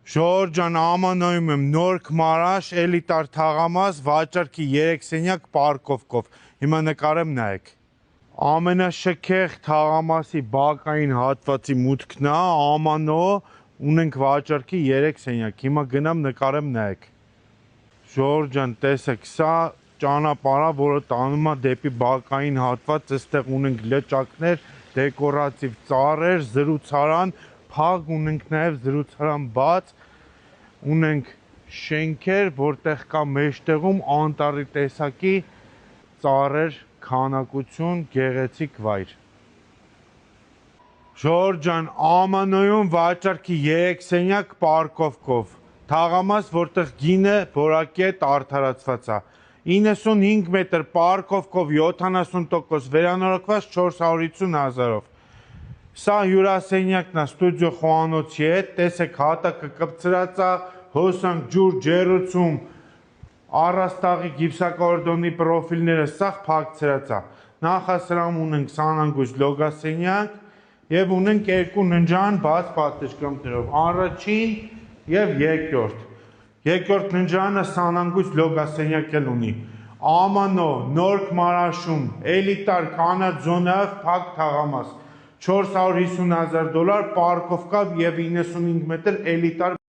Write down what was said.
Ժողովուրդ ջան, ամանոյում եմ նոր Քմարաշ, էլիտար թաղամաս, վաճառքի 3 սենյակ պարկովկով։ Հիմա նկարեմ նայեք։ Ամենաշքեղ թաղամասի բակային հատվածի մուտքն է, ամանո, ունենք վաճառքի 3 սենյակ։ Հիմա գնամ նկարեմ նայեք։ Ժողովուրդ ջան, տեսեք, սա ճանապարհ է, որը տանում է դեպի բակային հատված, այստեղ ունենք լճակներ, դեկորատիվ ծառեր, զրուցարան, փակ ունենք նաև զրուցարան բաց, ունենք շենքեր, որտեղ կա մեջտեղում անտառի տեսակի ծառեր, քանակություն, գեղեցիկ վայր։ Ժողովուրդ ջան, ամանոյում վաճառքի 3 սենյակ պարկովկով, թաղամաս, որտեղ գինը որակետ արդարացված է, 95 մետր պարկովկով 70% վերանորոգված 450 հազարով։ Սա հյուրասենյակն է ստուդիո խոհանոցի հետ, տեսեք հատակը կպցրած է, հոսանք ջուր ջեռուցում, առաստաղի գիպսակարդոնի պրոֆիլները սաղ փակցրած է։ Նախասրահում ունենք սանանգույց լոգասենյակ եւ ունենք 2 ննջարան բաց պատշգամբներով, առաջին եւ երկրորդ։ Երկրորդ ննջարանը սանանգույց լոգասենյակ էլ ունի։ Ամանո, նոր Քմարաշում, էլիտար կանաչ զոնայով փակ թաղամաս, $450,000 պարկովկա եւ 95 մետր էլիտար